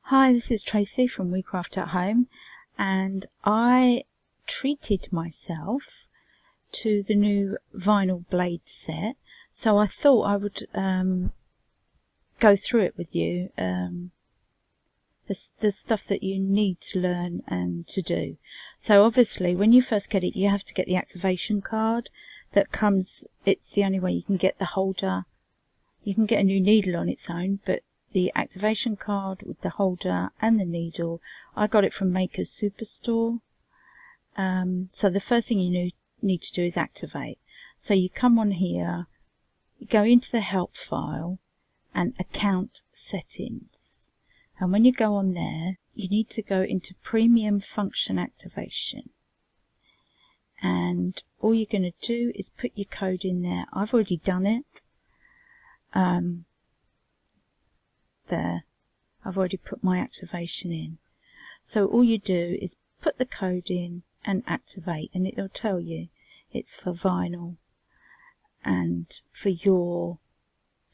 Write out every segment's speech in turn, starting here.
Hi, this is Tracy from We Craft at Home, and I treated myself to the new vinyl blade set, so I thought I would go through it with you, the stuff that you need to learn and to do. So obviously when you first get it, you have to get the activation card that comes. It's the only way you can get the holder. You can get a new needle on its own, but the activation card with the holder and the needle, I got it from Maker's Superstore. So the first thing you need to do is activate. So you come on here, you go into the help file and account settings. And when you go on there, you need to go into premium function activation. And all you're going to do is put your code in there. I've already done it. There, I've already put my activation in. So all you do is put the code in and activate, and it'll tell you it's for vinyl and for your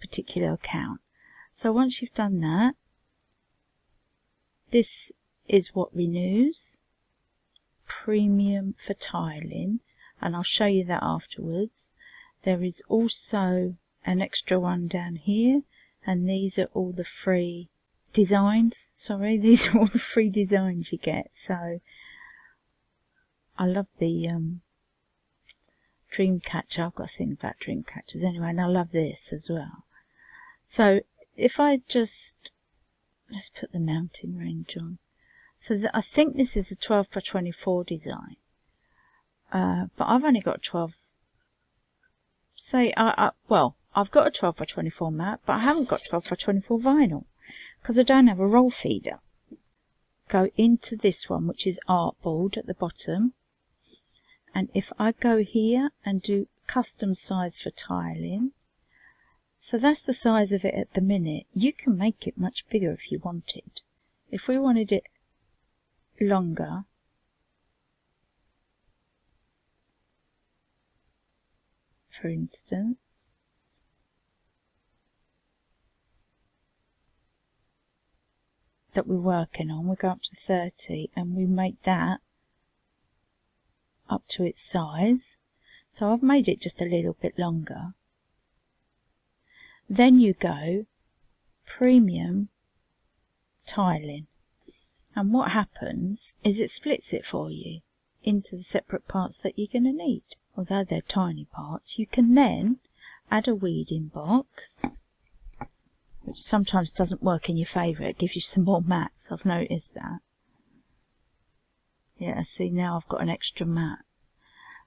particular account. So once you've done that, this is what renews. Premium for tiling, and I'll show you that afterwards. There is also an extra one down here, and these are all the free designs. Sorry, these are all the free designs you get. So I love the Dreamcatcher. I've got a thing about Dreamcatchers anyway, and I love this as well. So if I just, let's put the mountain range on. So I think this is a 12 by 24 design, but I've only got 12. Say, well, I've got a 12 by 24 mat, but I haven't got 12 by 24 vinyl because I don't have a roll feeder. Go into this one, which is artboard at the bottom, and if I go here and do custom size for tiling, so that's the size of it at the minute. You can make it much bigger if you wanted. If we wanted it longer, for instance, that we're working on, we go up to 30 and we make that up to its size. So I've made it just a little bit longer. Then you go premium tiling, and what happens is it splits it for you into the separate parts that you're going to need. Although they're tiny parts, you can then add a weeding box, which sometimes doesn't work in your favour. It gives you some more mats, I've noticed that. Yeah, see, now I've got an extra mat.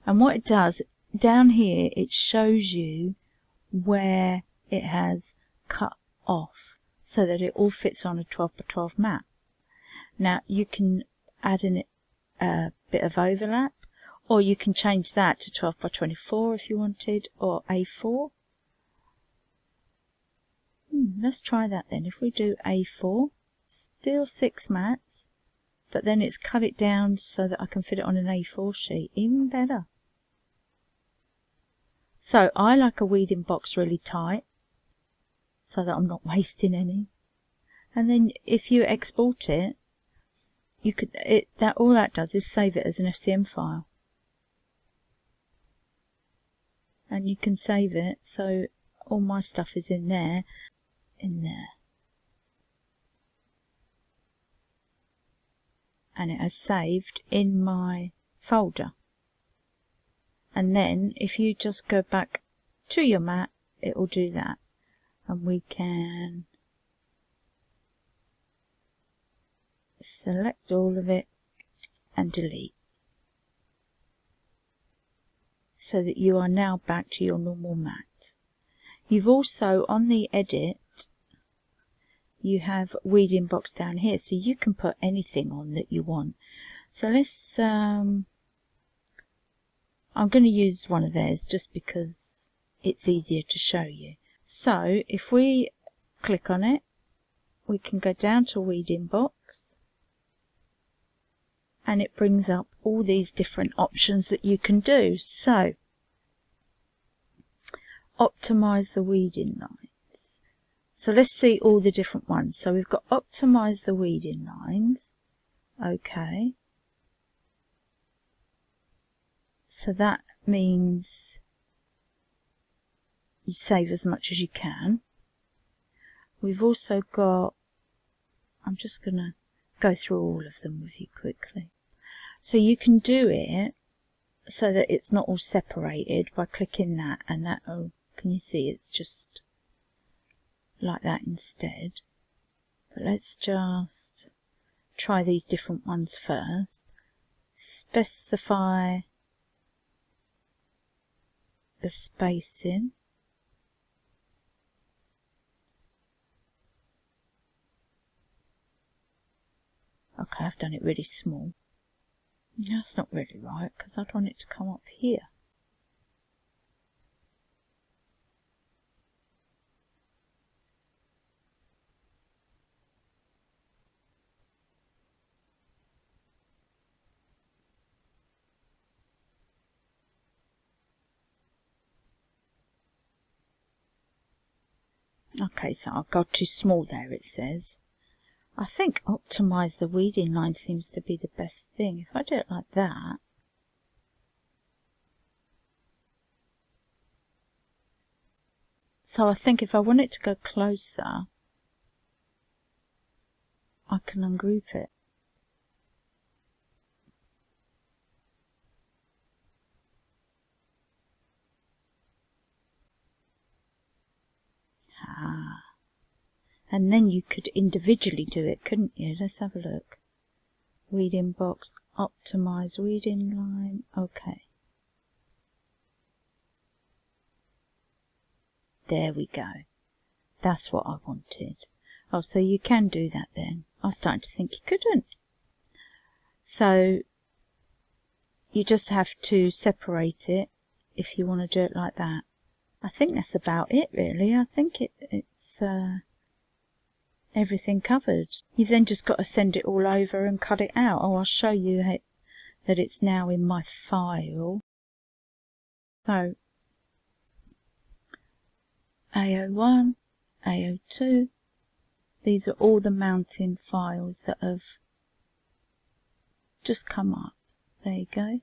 And what it does, down here, it shows you where it has cut off so that it all fits on a 12 by 12 mat. Now, you can add in a bit of overlap, or you can change that to 12 by 24 if you wanted, or A4. Let's try that then. If we do A4, still 6 mats, but then it's cut it down so that I can fit it on an A4 sheet. Even better. So I like a weeding box really tight, so that I'm not wasting any. And then if you export it, you could all that does is save it as an FCM file. And you can save it, so all my stuff is in there. And it has saved in my folder. And then if you just go back to your mat, it will do that. And we can select all of it and delete, so that you are now back to your normal mat. You've also, on the edit, you have weeding box down here, so you can put anything on that you want. So let's, I'm going to use one of theirs just because it's easier to show you. So if we click on it, we can go down to weeding box, and it brings up all these different options that you can do. So optimize the weeding lines. So let's see all the different ones. So we've got optimize the weeding lines. Okay. So that means you save as much as you can. We've also got, I'm just going to go through all of them with you quickly. So you can do it so that it's not all separated by clicking that and that. Oh, can you see it's just like that instead? But let's just try these different ones first. Specify the spacing. Okay, I've done it really small. That's not really right, because I'd want it to come up here. Okay, so I've got too small there, it says. I think optimize the weeding line seems to be the best thing. If I do it like that, so I think if I want it to go closer, I can ungroup it. Ah. And then you could individually do it, couldn't you? Let's have a look. Weeding box, optimize weeding line. Okay. There we go. That's what I wanted. Oh, so you can do that then. I was starting to think you couldn't. So you just have to separate it if you want to do it like that. I think that's about it really. I think it's everything covered. You've then just got to send it all over and cut it out. Oh, I'll show you that it's now in my file. So AO1, AO2, these are all the mountain files that have just come up. There you go.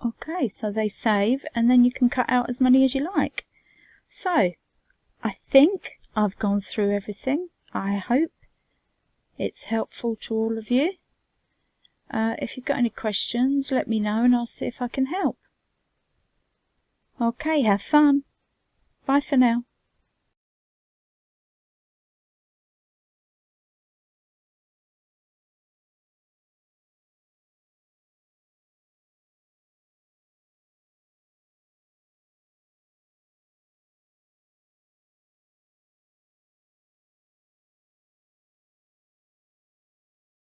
Okay, so they save and then you can cut out as many as you like. So, I think I've gone through everything. I hope it's helpful to all of you. If you've got any questions, let me know and I'll see if I can help. Okay, have fun. Bye for now.